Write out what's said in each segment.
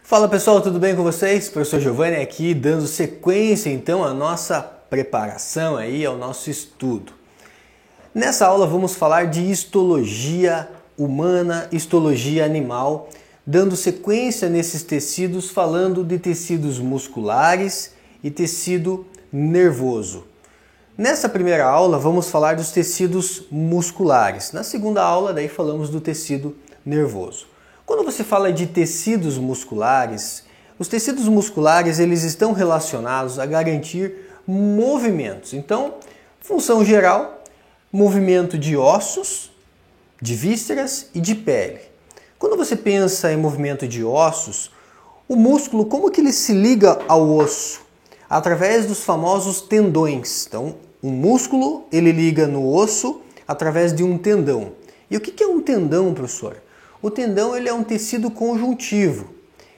Fala pessoal, tudo bem com vocês? Professor Giovanni aqui dando sequência então à nossa preparação aí ao nosso estudo. Nessa aula vamos falar de histologia humana, histologia animal, dando sequência nesses tecidos, falando de tecidos musculares e tecido nervoso. Nessa primeira aula vamos falar dos tecidos musculares. Na segunda aula daí falamos do tecido nervoso. Quando você fala de tecidos musculares, os tecidos musculares eles estão relacionados a garantir movimentos. Então, função geral, movimento de ossos, de vísceras e de pele. Quando você pensa em movimento de ossos, o músculo, como que ele se liga ao osso? Através dos famosos tendões. Então, um músculo ele liga no osso através de um tendão. E o que é um tendão, professor? O tendão ele é um tecido conjuntivo.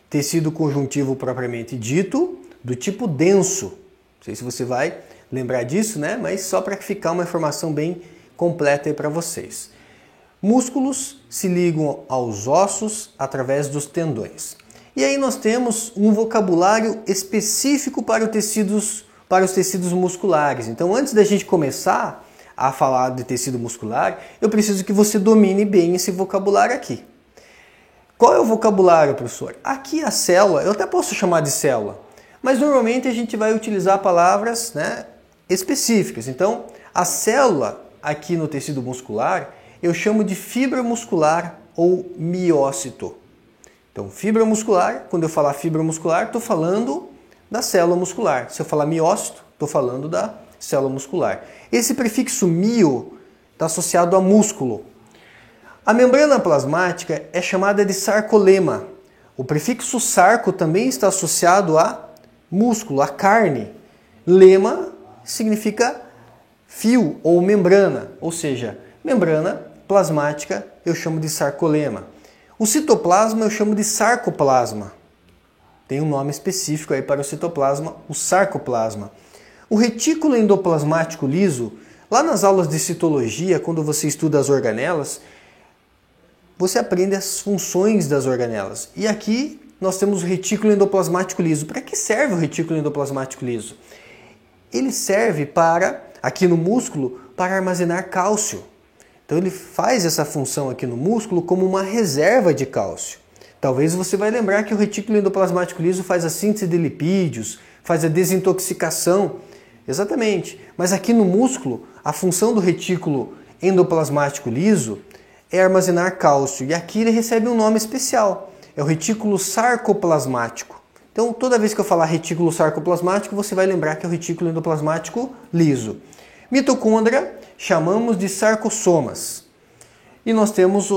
Tecido conjuntivo propriamente dito, do tipo denso. Não sei se você vai lembrar disso, né? Mas só para ficar uma informação bem completa aí para vocês. Músculos se ligam aos ossos através dos tendões. E aí nós temos um vocabulário específico para os tecidos musculares. Então, antes da gente começar a falar de tecido muscular, eu preciso que você domine bem esse vocabulário aqui. Qual é o vocabulário, professor? Aqui a célula, eu até posso chamar de célula, mas normalmente a gente vai utilizar palavras, específicas. Então, a célula aqui no tecido muscular, eu chamo de fibra muscular ou miócito. Então, fibra muscular, quando eu falar fibra muscular, estou falando da célula muscular. Se eu falar miócito, estou falando da célula muscular. Esse prefixo mio está associado a músculo. A membrana plasmática é chamada de sarcolema. O prefixo sarco também está associado a músculo, a carne. Lema significa fio ou membrana, ou seja, membrana plasmática eu chamo de sarcolema. O citoplasma eu chamo de sarcoplasma. Tem um nome específico aí para o citoplasma, o sarcoplasma. O retículo endoplasmático liso, lá nas aulas de citologia, quando você estuda as organelas, você aprende as funções das organelas. E aqui nós temos o retículo endoplasmático liso. Para que serve o retículo endoplasmático liso? Ele serve para, aqui no músculo, para armazenar cálcio. Então ele faz essa função aqui no músculo como uma reserva de cálcio. Talvez você vai lembrar que o retículo endoplasmático liso faz a síntese de lipídios, faz a desintoxicação. Exatamente. Mas aqui no músculo, a função do retículo endoplasmático liso é armazenar cálcio. E aqui ele recebe um nome especial. É o retículo sarcoplasmático. Então, toda vez que eu falar retículo sarcoplasmático, você vai lembrar que é o retículo endoplasmático liso. Mitocôndria chamamos de sarcossomas. E nós temos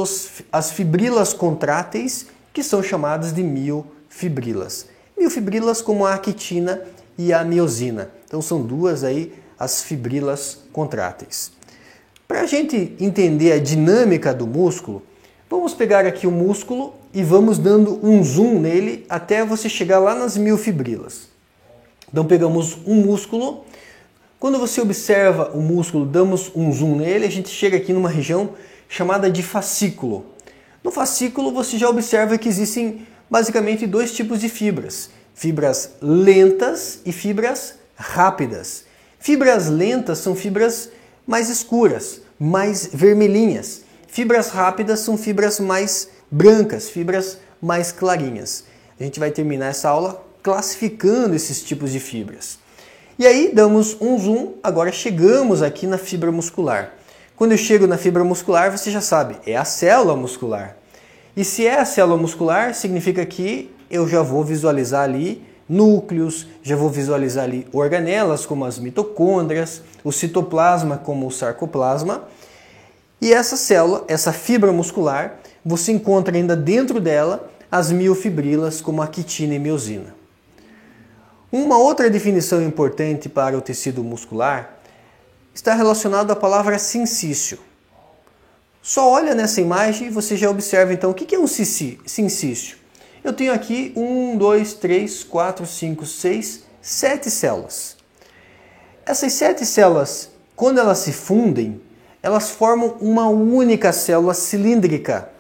as fibrilas contráteis, que são chamadas de miofibrilas. Miofibrilas como a actina e a miosina. Então são duas aí as fibrilas contráteis. Para a gente entender a dinâmica do músculo, vamos pegar aqui o músculo e vamos dando um zoom nele até você chegar lá nas miofibrilas. Então pegamos um músculo. Quando você observa o músculo, damos um zoom nele, a gente chega aqui numa região chamada de fascículo. No fascículo você já observa que existem basicamente dois tipos de fibras. Fibras lentas e fibras rápidas. Fibras lentas são fibras mais escuras, mais vermelhinhas. Fibras rápidas são fibras mais brancas, fibras mais clarinhas. A gente vai terminar essa aula classificando esses tipos de fibras. E aí damos um zoom, agora chegamos aqui na fibra muscular. Quando eu chego na fibra muscular, você já sabe, é a célula muscular. E se é a célula muscular, significa que eu já vou visualizar ali núcleos, já vou visualizar ali organelas como as mitocôndrias, o citoplasma como o sarcoplasma. E essa célula, essa fibra muscular, você encontra ainda dentro dela as miofibrilas como a actina e miosina. Uma outra definição importante para o tecido muscular está relacionada à palavra sincício. Só olha nessa imagem e você já observa então o que é um sincício. Eu tenho aqui 1, 2, 3, 4, 5, 6, 7 células. Essas 7 células, quando elas se fundem, elas formam uma única célula cilíndrica.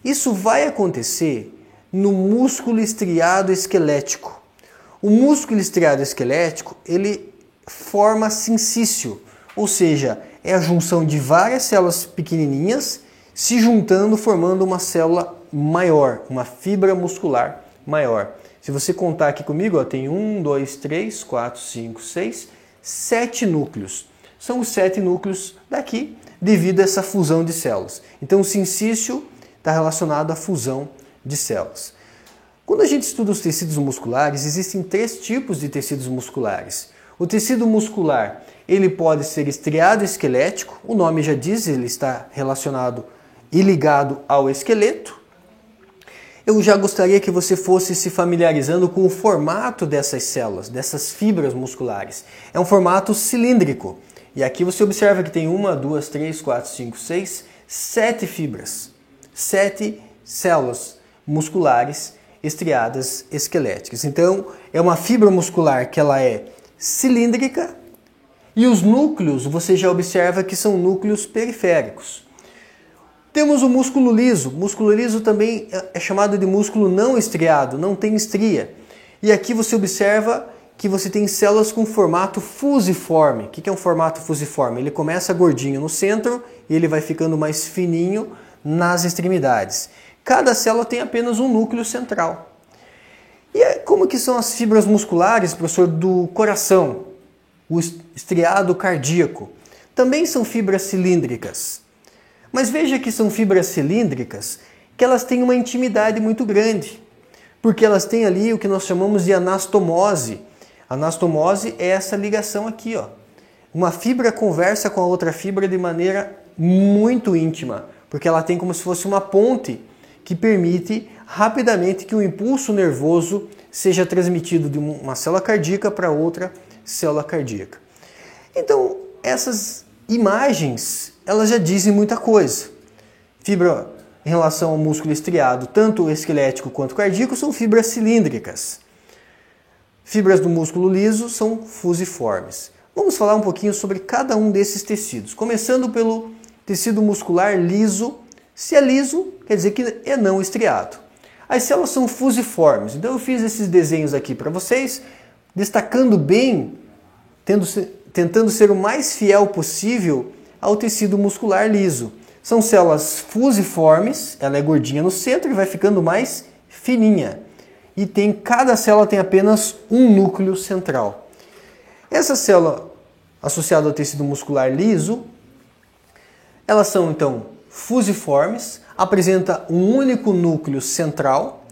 Isso vai acontecer no músculo estriado esquelético. O músculo estriado esquelético, ele forma sincício, ou seja, é a junção de várias células pequenininhas se juntando, formando uma célula maior, uma fibra muscular maior. Se você contar aqui comigo, ó, tem 1, 2, 3, 4, 5, 6, 7 núcleos. São os 7 núcleos daqui, devido a essa fusão de células. Então o sincício está relacionado à fusão de células. Quando a gente estuda os tecidos musculares, existem 3 tipos de tecidos musculares. O tecido muscular, ele pode ser estriado esquelético, o nome já diz, ele está relacionado e ligado ao esqueleto. Eu já gostaria que você fosse se familiarizando com o formato dessas células, dessas fibras musculares. É um formato cilíndrico. E aqui você observa que tem 1, 2, 3, 4, 5, 6, 7 fibras. 7 células musculares estriadas esqueléticas. Então, é uma fibra muscular que ela é cilíndrica e os núcleos, você já observa que são núcleos periféricos. Temos o músculo liso. O músculo liso também é chamado de músculo não estriado, não tem estria. E aqui você observa que você tem células com formato fusiforme. O que é um formato fusiforme? Ele começa gordinho no centro e ele vai ficando mais fininho nas extremidades. Cada célula tem apenas um núcleo central. E como que são as fibras musculares, professor, do coração? O estriado cardíaco. Também são fibras cilíndricas. Mas veja que são fibras cilíndricas que elas têm uma intimidade muito grande. Porque elas têm ali o que nós chamamos de anastomose. Anastomose é essa ligação aqui, ó. Uma fibra conversa com a outra fibra de maneira muito íntima, porque ela tem como se fosse uma ponte que permite rapidamente que o impulso nervoso seja transmitido de uma célula cardíaca para outra célula cardíaca. Então, essas imagens, elas já dizem muita coisa. Fibra em relação ao músculo estriado, tanto o esquelético quanto o cardíaco, são fibras cilíndricas. Fibras do músculo liso são fusiformes. Vamos falar um pouquinho sobre cada um desses tecidos, começando pelo tecido muscular liso. Se é liso, quer dizer que é não estriado. As células são fusiformes, então eu fiz esses desenhos aqui para vocês, destacando bem, tentando ser o mais fiel possível ao tecido muscular liso. São células fusiformes, ela é gordinha no centro e vai ficando mais fininha. E cada célula tem apenas um núcleo central. Essa célula associada ao tecido muscular liso, elas são então fusiformes, apresenta um único núcleo central.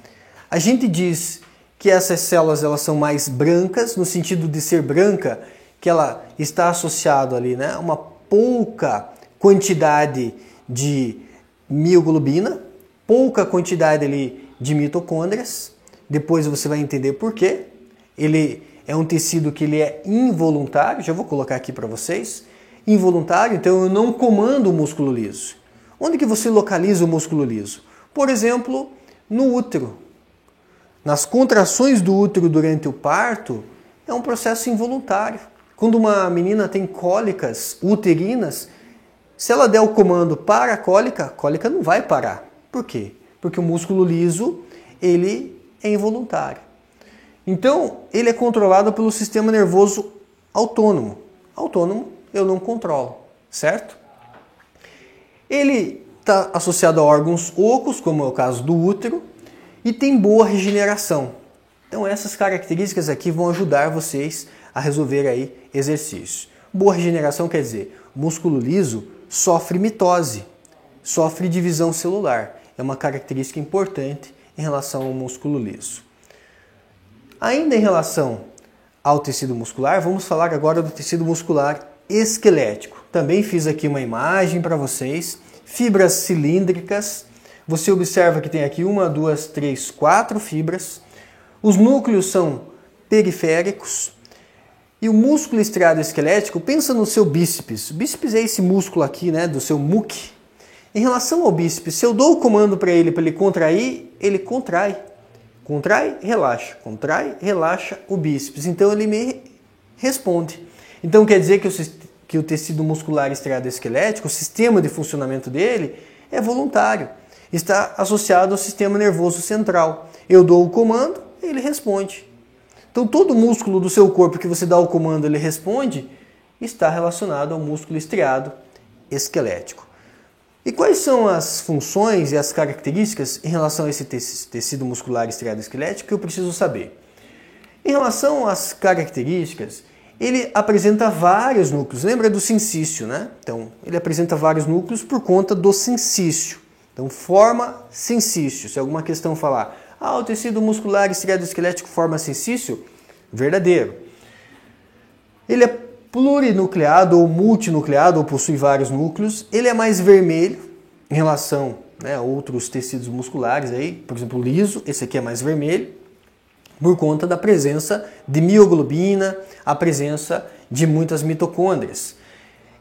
A gente diz que essas células elas são mais brancas, no sentido de ser branca, que ela está associada ali, né, a uma pouca quantidade de mioglobina, pouca quantidade ali de mitocôndrias. Depois você vai entender por quê. Ele é um tecido que ele é involuntário, já vou colocar aqui para vocês. Involuntário, então eu não comando o músculo liso. Onde que você localiza o músculo liso? Por exemplo, no útero. Nas contrações do útero durante o parto, é um processo involuntário. Quando uma menina tem cólicas uterinas, se ela der o comando para a cólica não vai parar. Por quê? Porque o músculo liso, ele é involuntário. Então, ele é controlado pelo sistema nervoso autônomo. Autônomo, eu não controlo, certo? Ele está associado a órgãos ocos, como é o caso do útero, e tem boa regeneração. Então essas características aqui vão ajudar vocês a resolver aí exercícios. Boa regeneração quer dizer, o músculo liso sofre mitose, sofre divisão celular. É uma característica importante em relação ao músculo liso. Ainda em relação ao tecido muscular, vamos falar agora do tecido muscular esquelético. Também fiz aqui uma imagem para vocês, fibras cilíndricas. Você observa que tem aqui 1, 2, 3, 4 fibras. Os núcleos são periféricos. E o músculo estriado esquelético, pensa no seu bíceps. O bíceps é esse músculo aqui, né, do seu muque. Em relação ao bíceps, se eu dou o comando para ele contrair, ele contrai. Contrai, relaxa o bíceps. Então ele me responde. Então quer dizer que o tecido muscular estriado esquelético, o sistema de funcionamento dele é voluntário. está associado ao sistema nervoso central. Eu dou o comando, ele responde. Então todo músculo do seu corpo que você dá o comando, ele responde, está relacionado ao músculo estriado esquelético. E quais são as funções e as características em relação a esse tecido muscular estriado esquelético que eu preciso saber? Em relação às características, ele apresenta vários núcleos. Lembra do sincício, né? Então, ele apresenta vários núcleos por conta do sincício. Então, forma sincício. Se alguma questão falar, o tecido muscular estriado esquelético forma sincício, verdadeiro. Ele é plurinucleado ou multinucleado, ou possui vários núcleos. Ele é mais vermelho em relação, né, a outros tecidos musculares, aí, por exemplo, liso, esse aqui é mais vermelho, por conta da presença de mioglobina, a presença de muitas mitocôndrias.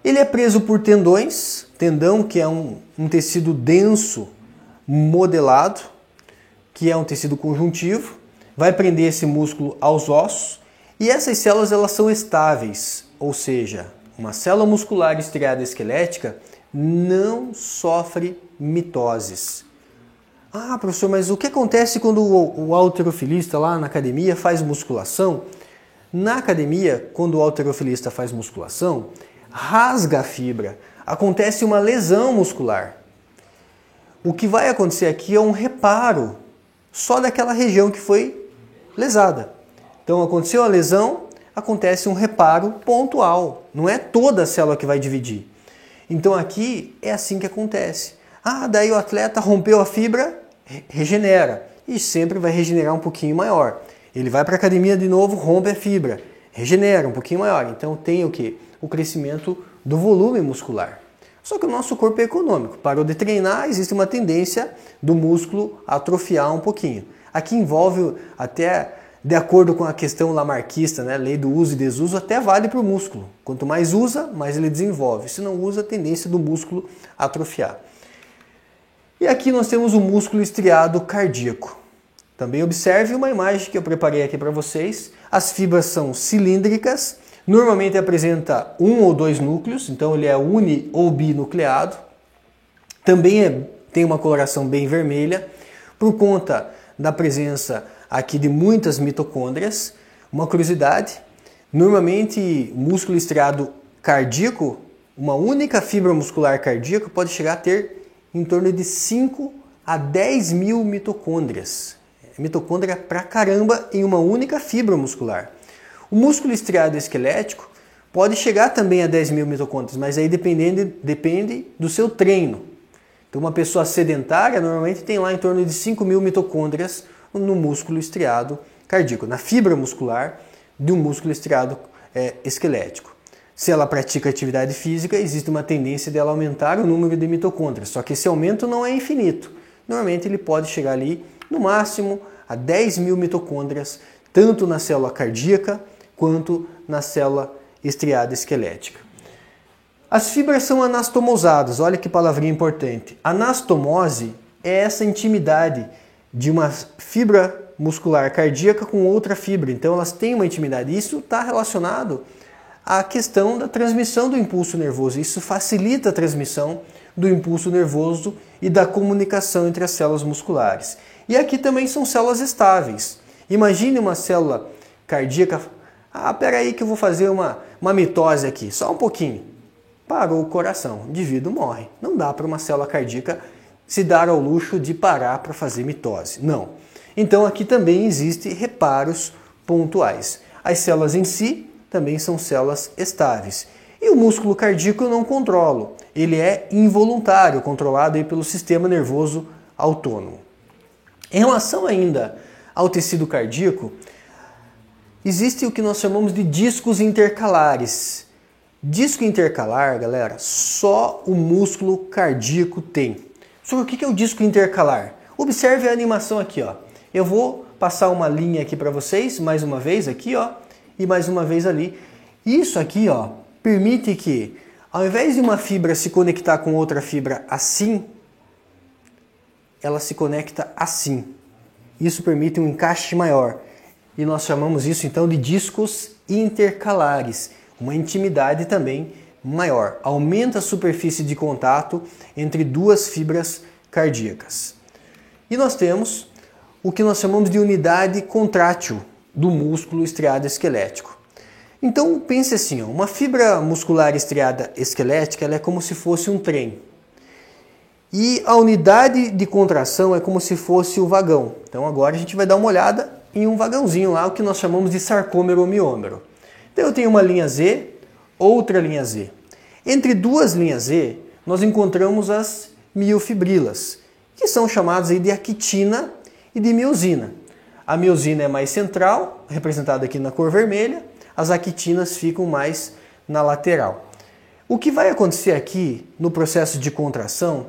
Ele é preso por tendões, tendão que é um tecido denso modelado, que é um tecido conjuntivo, vai prender esse músculo aos ossos, e essas células elas são estáveis, ou seja, uma célula muscular estriada esquelética não sofre mitoses. Professor, mas o que acontece quando o halterofilista lá na academia faz musculação? Na academia, quando o halterofilista faz musculação, rasga a fibra, acontece uma lesão muscular. O que vai acontecer aqui é um reparo só daquela região que foi lesada. Então aconteceu a lesão, acontece um reparo pontual, não é toda a célula que vai dividir. Então aqui é assim que acontece. Daí o atleta rompeu a fibra, regenera, e sempre vai regenerar um pouquinho maior. Ele vai para a academia de novo, rompe a fibra, regenera um pouquinho maior. Então tem o quê? O crescimento do volume muscular. Só que o nosso corpo é econômico. Parou de treinar, existe uma tendência do músculo atrofiar um pouquinho. Aqui envolve até, de acordo com a questão lamarquista, né, lei do uso e desuso, até vale para o músculo. Quanto mais usa, mais ele desenvolve. Se não usa, a tendência do músculo atrofiar. E aqui nós temos o músculo estriado cardíaco. Também observe uma imagem que eu preparei aqui para vocês. As fibras são cilíndricas, normalmente apresenta um ou dois núcleos, então ele é uni ou binucleado. Também tem uma coloração bem vermelha, por conta da presença aqui de muitas mitocôndrias. Uma curiosidade, normalmente o músculo estriado cardíaco, uma única fibra muscular cardíaca pode chegar a ter em torno de 5 a 10 mil mitocôndrias. Mitocôndria pra caramba em uma única fibra muscular. O músculo estriado esquelético pode chegar também a 10 mil mitocôndrias, mas aí depende do seu treino. Então uma pessoa sedentária normalmente tem lá em torno de 5 mil mitocôndrias no músculo estriado cardíaco, na fibra muscular de um músculo estriado esquelético. Se ela pratica atividade física, existe uma tendência dela aumentar o número de mitocôndrias, só que esse aumento não é infinito. Normalmente ele pode chegar ali, no máximo, a 10 mil mitocôndrias, tanto na célula cardíaca quanto na célula estriada esquelética. As fibras são anastomosadas, olha que palavrinha importante. Anastomose é essa intimidade de uma fibra muscular cardíaca com outra fibra, então elas têm uma intimidade. Isso está relacionado à questão da transmissão do impulso nervoso. Isso facilita a transmissão do impulso nervoso e da comunicação entre as células musculares. E aqui também são células estáveis. Imagine uma célula cardíaca. Peraí que eu vou fazer uma mitose aqui, só um pouquinho. Parou o coração, o indivíduo morre. Não dá para uma célula cardíaca se dar ao luxo de parar para fazer mitose. Não. Então aqui também existem reparos pontuais. As células em si também são células estáveis. E o músculo cardíaco eu não controlo. Ele é involuntário, controlado aí pelo sistema nervoso autônomo. Em relação ainda ao tecido cardíaco, existe o que nós chamamos de discos intercalares. Disco intercalar, galera, só o músculo cardíaco tem. Sobre o que é o disco intercalar? Observe a animação aqui, ó. Eu vou passar uma linha aqui para vocês, mais uma vez aqui, ó, e mais uma vez ali. Isso aqui, ó, permite que, ao invés de uma fibra se conectar com outra fibra assim, ela se conecta assim. Isso permite um encaixe maior. E nós chamamos isso então de discos intercalares. Uma intimidade também maior. Aumenta a superfície de contato entre duas fibras cardíacas. E nós temos o que nós chamamos de unidade contrátil do músculo estriado esquelético. Então pense assim, ó, uma fibra muscular estriada esquelética ela é como se fosse um trem. E a unidade de contração é como se fosse o vagão. Então agora a gente vai dar uma olhada em um vagãozinho lá, o que nós chamamos de sarcômero ou miômero. Então eu tenho uma linha Z, outra linha Z. Entre duas linhas Z, nós encontramos as miofibrilas, que são chamadas aí de actina e de miosina. A miosina é mais central, representada aqui na cor vermelha, as actinas ficam mais na lateral. O que vai acontecer aqui no processo de contração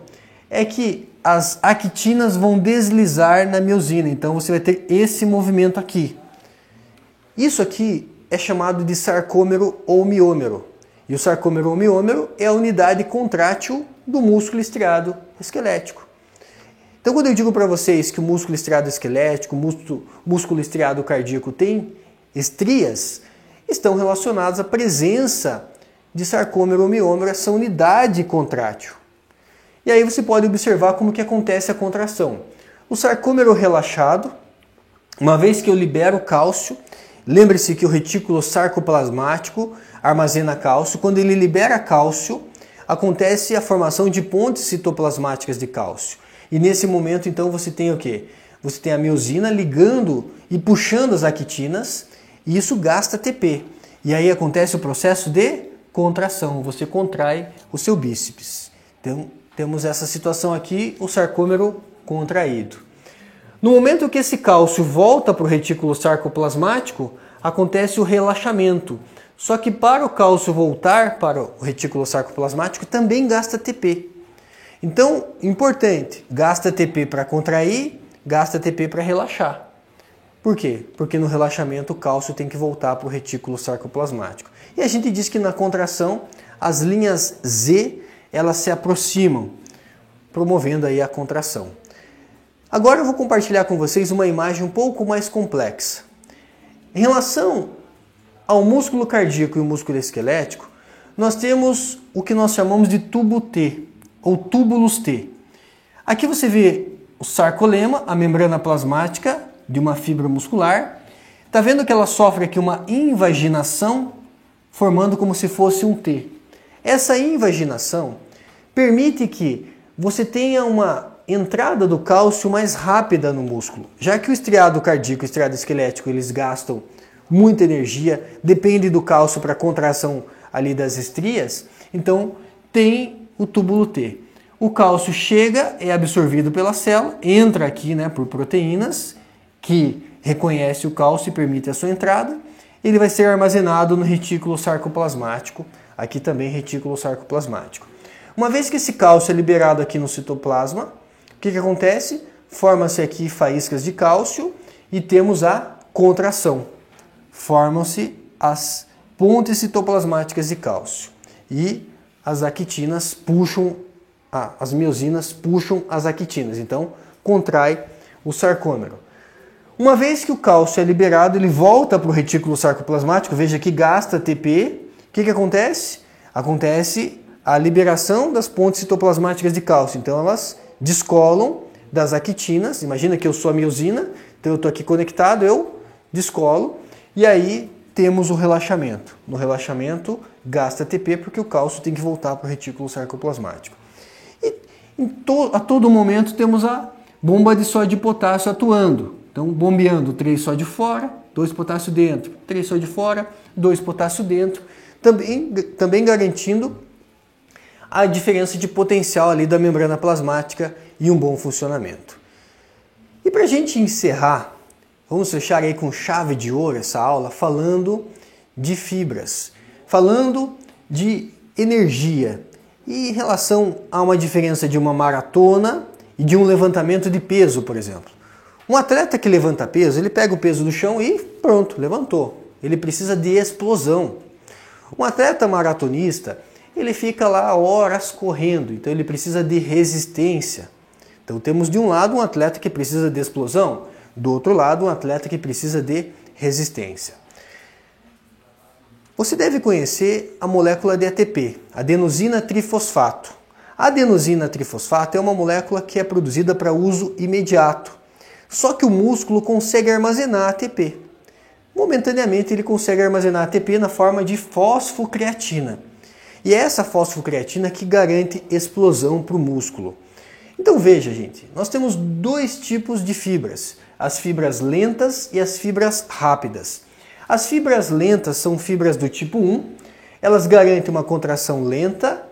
é que as actinas vão deslizar na miosina, então você vai ter esse movimento aqui. Isso aqui é chamado de sarcômero ou miômero. E o sarcômero ou miômero é a unidade contrátil do músculo estriado esquelético. Então quando eu digo para vocês que o músculo estriado esquelético, o músculo estriado cardíaco tem estrias, estão relacionados à presença de sarcômero ou miômero, essa unidade contrátil. E aí você pode observar como que acontece a contração. O sarcômero relaxado, uma vez que eu libero o cálcio, lembre-se que o retículo sarcoplasmático armazena cálcio. Quando ele libera cálcio, acontece a formação de pontes citoplasmáticas de cálcio. E nesse momento, então, você tem o quê? Você tem a miosina ligando e puxando as actinas, e isso gasta ATP. E aí acontece o processo de contração, você contrai o seu bíceps. Então, temos essa situação aqui, o sarcômero contraído. No momento que esse cálcio volta para o retículo sarcoplasmático, acontece o relaxamento. Só que para o cálcio voltar para o retículo sarcoplasmático, também gasta ATP. Então, importante, gasta ATP para contrair, gasta ATP para relaxar. Por quê? Porque no relaxamento o cálcio tem que voltar para o retículo sarcoplasmático. E a gente diz que na contração, as linhas Z elas se aproximam, promovendo aí a contração. Agora eu vou compartilhar com vocês uma imagem um pouco mais complexa. Em relação ao músculo cardíaco e o músculo esquelético, nós temos o que nós chamamos de tubo T, ou túbulos T. Aqui você vê o sarcolema, a membrana plasmática de uma fibra muscular. Está vendo que ela sofre aqui uma invaginação, formando como se fosse um T. Essa invaginação permite que você tenha uma entrada do cálcio mais rápida no músculo. Já que o estriado cardíaco e o estriado esquelético eles gastam muita energia, depende do cálcio para a contração ali das estrias, então tem o túbulo T. O cálcio chega, é absorvido pela célula, entra aqui por proteínas que reconhece o cálcio e permite a sua entrada. Ele vai ser armazenado no retículo sarcoplasmático, aqui também retículo sarcoplasmático. Uma vez que esse cálcio é liberado aqui no citoplasma, o que acontece? Formam-se aqui faíscas de cálcio e temos a contração. Formam-se as pontes citoplasmáticas de cálcio e as actinas puxam, as miosinas puxam as actinas, então contrai o sarcômero. Uma vez que o cálcio é liberado, ele volta para o retículo sarcoplasmático, veja que gasta ATP. O que acontece? Acontece a liberação das pontes citoplasmáticas de cálcio. Então elas descolam das actinas. Imagina que eu sou a miosina, então eu estou aqui conectado, eu descolo e aí temos o relaxamento. No relaxamento gasta ATP porque o cálcio tem que voltar para o retículo sarcoplasmático. E a todo momento temos a bomba de sódio e potássio atuando. Então bombeando 3 sódio fora, 2 potássio dentro, 3 sódio fora, 2 potássio dentro, também garantindo a diferença de potencial ali da membrana plasmática e um bom funcionamento. E para a gente encerrar, vamos fechar aí com chave de ouro essa aula falando de fibras, falando de energia e em relação a uma diferença de uma maratona e de um levantamento de peso, por exemplo. Um atleta que levanta peso, ele pega o peso do chão e pronto, levantou. Ele precisa de explosão. Um atleta maratonista, ele fica lá horas correndo, então ele precisa de resistência. Então temos de um lado um atleta que precisa de explosão, do outro lado um atleta que precisa de resistência. Você deve conhecer a molécula de ATP, adenosina trifosfato. A adenosina trifosfato é uma molécula que é produzida para uso imediato, só que o músculo consegue armazenar ATP. Momentaneamente ele consegue armazenar ATP na forma de fosfocreatina. E é essa fosfocreatina que garante explosão para o músculo. Então veja, gente, nós temos dois tipos de fibras, as fibras lentas e as fibras rápidas. As fibras lentas são fibras do tipo 1, elas garantem uma contração lenta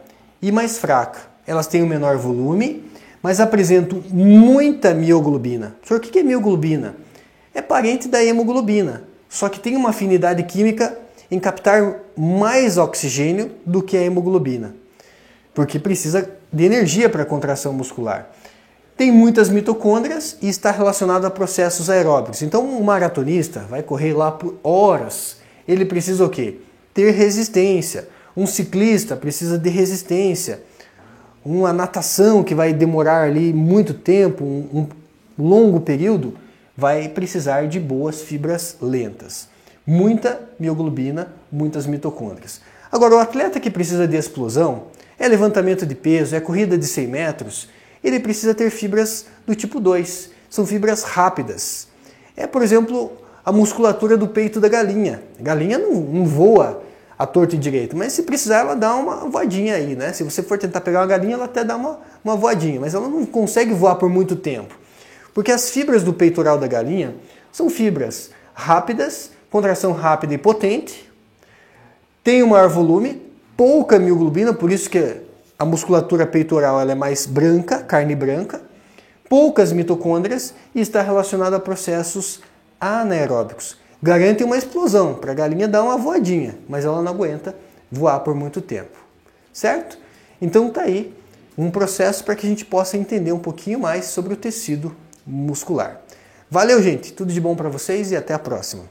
e mais fraca. Elas têm um menor volume, mas apresentam muita mioglobina. Senhor, o que é mioglobina? É parente da hemoglobina, só que tem uma afinidade química em captar mais oxigênio do que a hemoglobina, porque precisa de energia para a contração muscular. Tem muitas mitocôndrias e está relacionado a processos aeróbicos. Então um maratonista vai correr lá por horas. Ele precisa o quê? Ter resistência. Um ciclista precisa de resistência. Uma natação que vai demorar ali muito tempo, um longo período, vai precisar de boas fibras lentas. Muita mioglobina, muitas mitocôndrias. Agora, o atleta que precisa de explosão, é levantamento de peso, é corrida de 100 metros, ele precisa ter fibras do tipo 2. São fibras rápidas. É, por exemplo, a musculatura do peito da galinha. A galinha não voa à torta e direito, mas se precisar ela dá uma voadinha aí, né? Se você for tentar pegar uma galinha, ela até dá uma voadinha, mas ela não consegue voar por muito tempo. Porque as fibras do peitoral da galinha são fibras rápidas, contração rápida e potente, tem um maior volume, pouca mioglobina, por isso que a musculatura peitoral ela é mais branca, carne branca, poucas mitocôndrias e está relacionada a processos anaeróbicos. Garante uma explosão, para a galinha dar uma voadinha, mas ela não aguenta voar por muito tempo, certo? Então tá aí um processo para que a gente possa entender um pouquinho mais sobre o tecido muscular. Valeu, gente, tudo de bom para vocês e até a próxima.